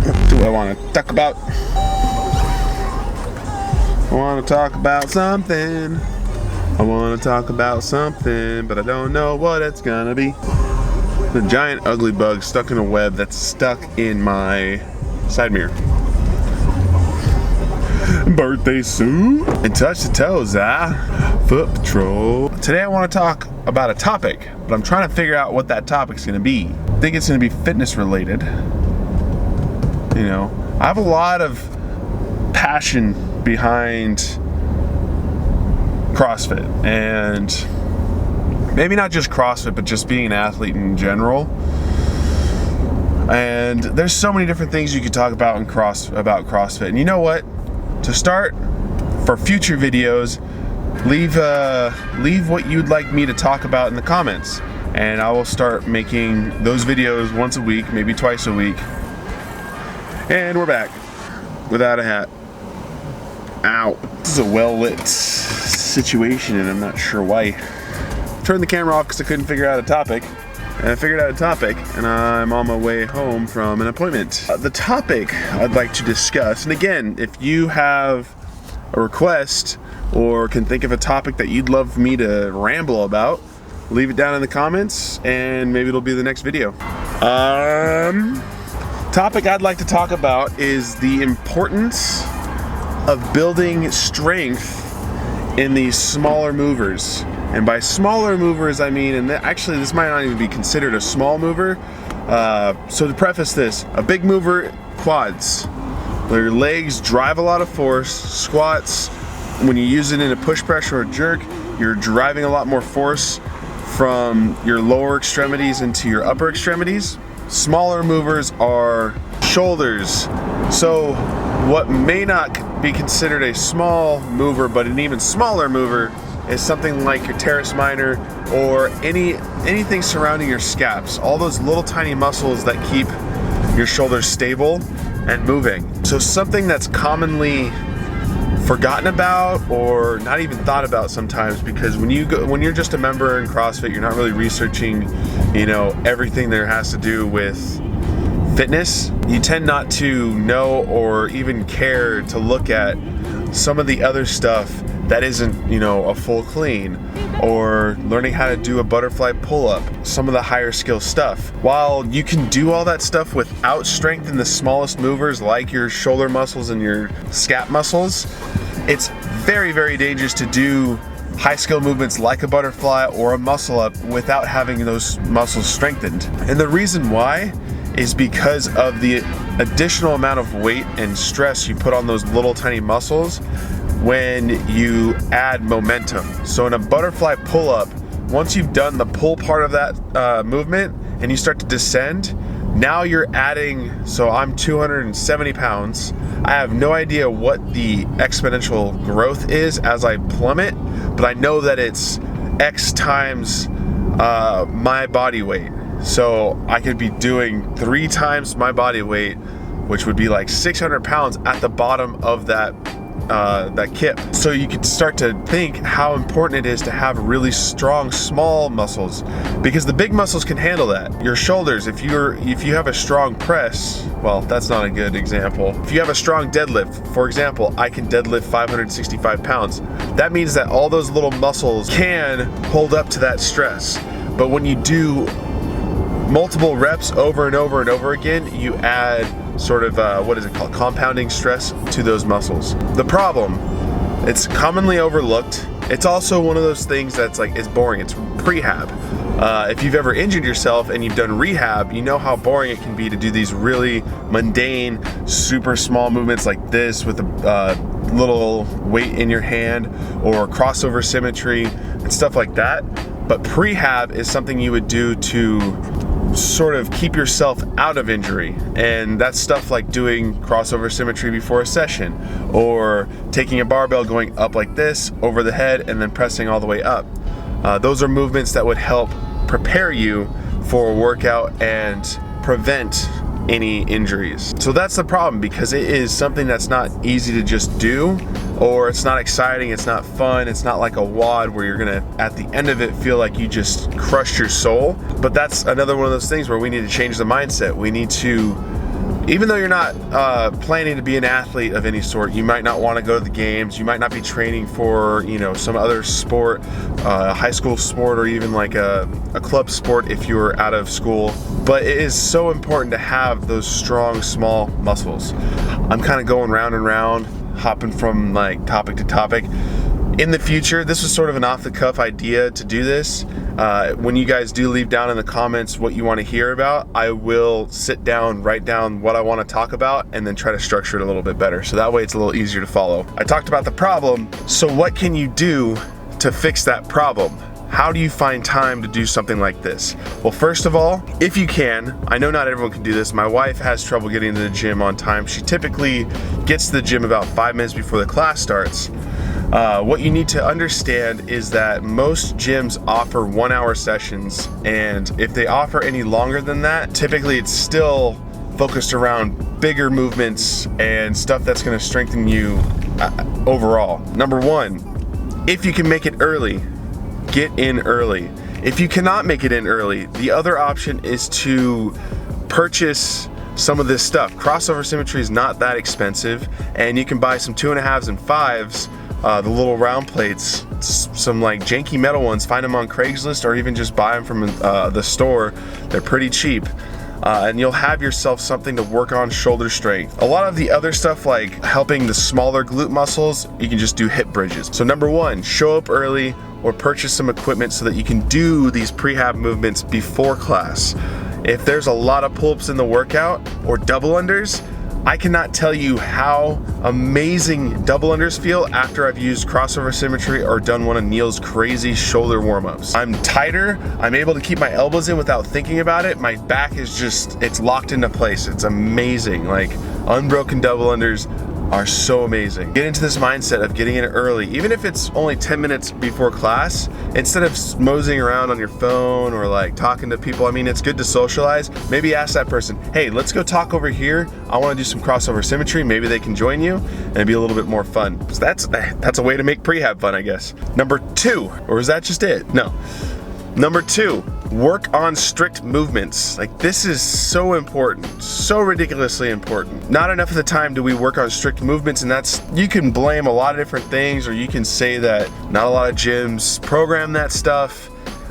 Do I want to talk about? I want to talk about something. I want to talk about something, but I don't know what it's gonna be. The giant ugly bug stuck in a web that's stuck in my side mirror. Birthday suit and touch the toes, foot patrol. Today I want to talk about a topic, but I'm trying to figure out what that topic's gonna be. I think it's gonna be fitness related. You know, I have a lot of passion behind CrossFit, and maybe not just CrossFit, but just being an athlete in general. And there's so many different things you could talk about about CrossFit. And you know what? To start, for future videos, leave what you'd like me to talk about in the comments, and I will start making those videos once a week, maybe twice a week. And we're back without a hat. Ow. This is a well-lit situation, and I'm not sure why. Turned the camera off because I couldn't figure out a topic. And I figured out a topic, and I'm on my way home from an appointment. The topic I'd like to discuss, and again, if you have a request or can think of a topic that you'd love me to ramble about, leave it down in the comments, and maybe it'll be the next video. Topic I'd like to talk about is the importance of building strength in these smaller movers. And by smaller movers, I mean, and actually this might not even be considered a small mover. So to preface this, a big mover, quads, where your legs drive a lot of force. Squats, when you use it in a push, pressure, or jerk, you're driving a lot more force from your lower extremities into your upper extremities. Smaller movers are shoulders. So what may not be considered a small mover, but an even smaller mover, is something like your teres minor or anything surrounding your scaps. All those little tiny muscles that keep your shoulders stable and moving. So something that's commonly forgotten about or not even thought about sometimes, because when you're just a member in CrossFit, you're not really researching, you know, everything there has to do with fitness. You tend not to know or even care to look at some of the other stuff that isn't, you know, a full clean, or learning how to do a butterfly pull-up, some of the higher skill stuff. While you can do all that stuff without strength in the smallest movers like your shoulder muscles and your scap muscles, it's very, very dangerous to do high skill movements like a butterfly or a muscle up without having those muscles strengthened. And the reason why is because of the additional amount of weight and stress you put on those little tiny muscles when you add momentum. So in a butterfly pull-up, once you've done the pull part of that movement and you start to descend, now you're adding, so I'm 270 pounds. I have no idea what the exponential growth is as I plummet, but I know that it's X times my body weight. So I could be doing 3 times my body weight, which would be like 600 pounds at the bottom of that kip. So you could start to think how important it is to have really strong small muscles, because the big muscles can handle that. Your shoulders, if you have a strong press, well, that's not a good example. If you have a strong deadlift, for example, I can deadlift 565 pounds. That means that all those little muscles can hold up to that stress. But when you do multiple reps over and over and over again, you add sort of, what is it called? Compounding stress to those muscles. The problem, it's commonly overlooked. It's also one of those things that's like, it's boring. It's prehab. If you've ever injured yourself and you've done rehab, you know how boring it can be to do these really mundane, super small movements like this with a little weight in your hand, or crossover symmetry and stuff like that. But prehab is something you would do to sort of keep yourself out of injury, and that's stuff like doing crossover symmetry before a session, or taking a barbell going up like this over the head and then pressing all the way up. Those are movements that would help prepare you for a workout and prevent any injuries. So that's the problem, because it is something that's not easy to just do, or it's not exciting, it's not fun, it's not like a WOD where you're gonna at the end of it feel like you just crushed your soul. But that's another one of those things where we need to change the mindset. We need to, Even though you're not planning to be an athlete of any sort, you might not want to go to the games, you might not be training for, you know, some other sport, high school sport, or even like a club sport if you're out of school. But it is so important to have those strong, small muscles. I'm kind of going round and round, hopping from like topic to topic. In the future, this was sort of an off-the-cuff idea to do this. When you guys do leave down in the comments what you want to hear about, I will sit down, write down what I want to talk about, and then try to structure it a little bit better. So that way it's a little easier to follow. I talked about the problem, so what can you do to fix that problem? How do you find time to do something like this? Well, first of all, if you can, I know not everyone can do this. My wife has trouble getting to the gym on time. She typically gets to the gym about 5 minutes before the class starts. What you need to understand is that most gyms offer 1 hour sessions, and if they offer any longer than that, typically it's still focused around bigger movements and stuff that's going to strengthen you overall. Number one, if you can make it early, get in early. If you cannot make it in early, the other option is to purchase some of this stuff. Crossover symmetry is not that expensive, and you can buy some 2.5s and 5s. The little round plates, some like janky metal ones, find them on Craigslist or even just buy them from the store. They're pretty cheap. And you'll have yourself something to work on shoulder strength. A lot of the other stuff like helping the smaller glute muscles, you can just do hip bridges. So number one, show up early or purchase some equipment so that you can do these prehab movements before class. If there's a lot of pull-ups in the workout or double unders, I cannot tell you how amazing double unders feel after I've used crossover symmetry or done one of Neil's crazy shoulder warm-ups. I'm tighter, I'm able to keep my elbows in without thinking about it. My back is just, it's locked into place. It's amazing. Like, unbroken double unders are so amazing. Get into this mindset of getting in early, even if it's only 10 minutes before class, instead of moseying around on your phone or like talking to people. I mean, it's good to socialize. Maybe ask that person, hey, let's go talk over here. I want to do some crossover symmetry. Maybe they can join you and it'd be a little bit more fun. So that's a way to make prehab fun, I guess. Number two, or is that just it? No. Number two, work on strict movements. Like, this is so important, so ridiculously important. Not enough of the time do we work on strict movements, and that's, you can blame a lot of different things, or you can say that not a lot of gyms program that stuff.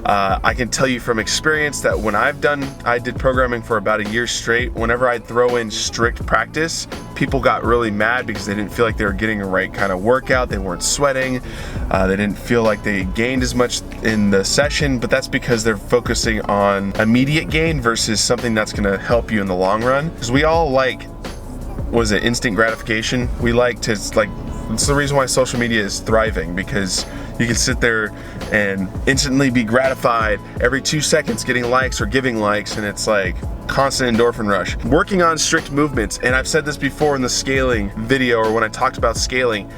I can tell you from experience that when I did programming for about a year straight, whenever I'd throw in strict practice, people got really mad because they didn't feel like they were getting the right kind of workout. They weren't sweating. They didn't feel like they gained as much in the session, but that's because they're focusing on immediate gain versus something that's gonna help you in the long run. Because we all like, what is it, instant gratification? We like to, like, it's the reason why social media is thriving, because you can sit there and instantly be gratified every 2 seconds getting likes or giving likes, and it's like constant endorphin rush. Working on strict movements, and I've said this before in the scaling video or when I talked about scaling,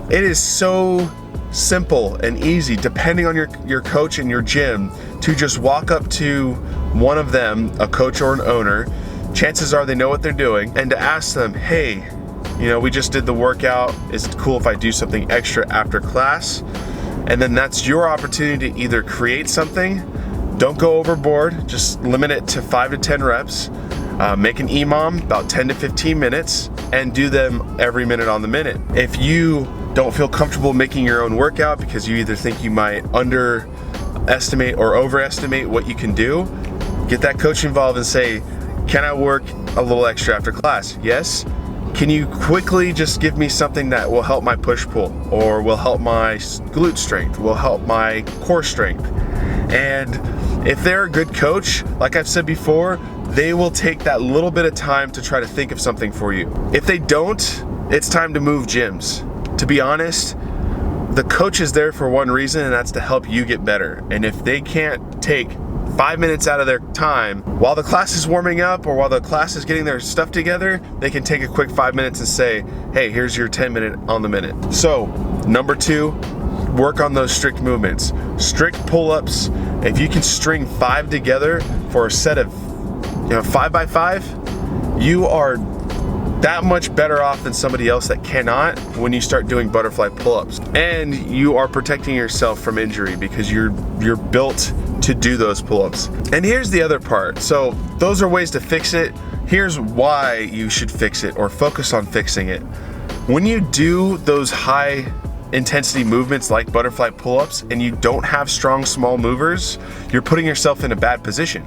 it is so simple and easy, depending on your coach and your gym, to just walk up to one of them, a coach or an owner, chances are they know what they're doing, and to ask them, hey, you know, we just did the workout, is it cool if I do something extra after class? And then that's your opportunity to either create something, don't go overboard, just limit it to 5 to 10 reps, make an EMOM about 10 to 15 minutes, and do them every minute on the minute. If you don't feel comfortable making your own workout because you either think you might underestimate or overestimate what you can do, get that coach involved and say, can I work a little extra after class? Yes. Can you quickly just give me something that will help my push-pull, or will help my glute strength, will help my core strength? And if they're a good coach, like I've said before, they will take that little bit of time to try to think of something for you. If they don't, it's time to move gyms. To be honest, the coach is there for one reason, and that's to help you get better. And if they can't take 5 minutes out of their time while the class is warming up or while the class is getting their stuff together, they can take a quick 5 minutes and say, hey, here's your 10 minute on the minute. So number two, work on those strict movements. Strict pull-ups. If you can string 5 together for a set of 5x5, you are that much better off than somebody else that cannot when you start doing butterfly pull-ups. And you are protecting yourself from injury because you're built to do those pull-ups. And here's the other part. So those are ways to fix it. here's why you should fix it or focus on fixing it. When you do those high intensity movements like butterfly pull-ups and you don't have strong small movers, you're putting yourself in a bad position.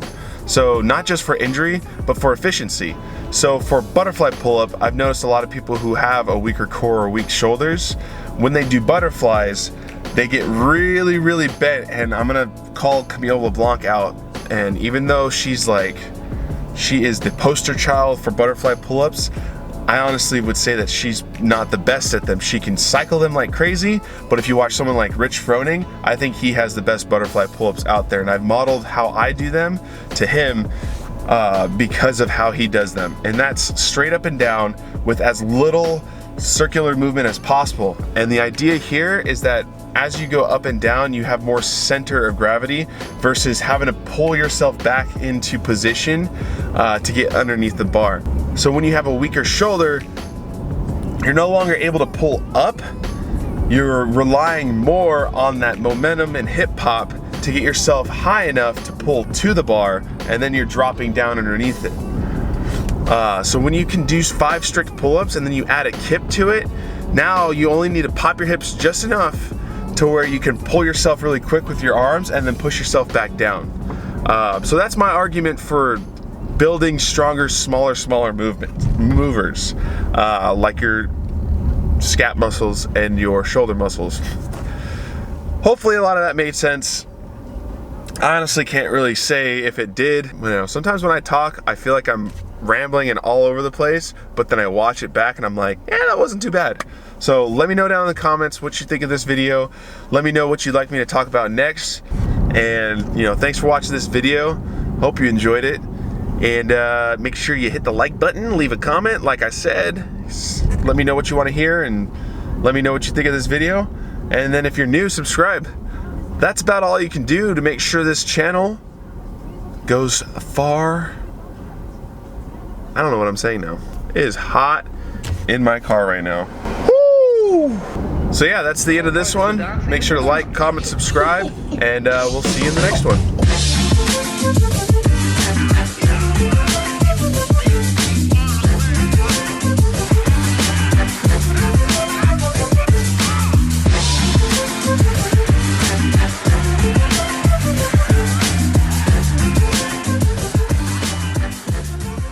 So not just for injury, but for efficiency. So for butterfly pull-up, I've noticed a lot of people who have a weaker core or weak shoulders, when they do butterflies, they get really, really bent. And I'm gonna call Camille LeBlanc out. And even though she is the poster child for butterfly pull-ups, I honestly would say that she's not the best at them. She can cycle them like crazy, but if you watch someone like Rich Froning, I think he has the best butterfly pull-ups out there, and I've modeled how I do them to him because of how he does them. And that's straight up and down with as little circular movement as possible. And the idea here is that as you go up and down, you have more center of gravity versus having to pull yourself back into position to get underneath the bar. So when you have a weaker shoulder, you're no longer able to pull up. You're relying more on that momentum and hip pop to get yourself high enough to pull to the bar, and then you're dropping down underneath it. So when you can do 5 strict pull-ups and then you add a kip to it, now you only need to pop your hips just enough to where you can pull yourself really quick with your arms and then push yourself back down. So that's my argument for building stronger, smaller movers, like your scap muscles and your shoulder muscles. Hopefully a lot of that made sense. I honestly can't really say if it did. You know, sometimes when I talk, I feel like I'm rambling and all over the place, but then I watch it back and I'm like, yeah, that wasn't too bad. So let me know down in the comments what you think of this video. Let me know what you'd like me to talk about next. And thanks for watching this video. Hope you enjoyed it. And make sure you hit the like button, leave a comment, like I said. Let me know what you want to hear and let me know what you think of this video. And then if you're new, subscribe. That's about all you can do to make sure this channel goes far. I don't know what I'm saying now. It is hot in my car right now. Woo! So yeah, that's the end of this one. Make sure to like, comment, subscribe, and we'll see you in the next one.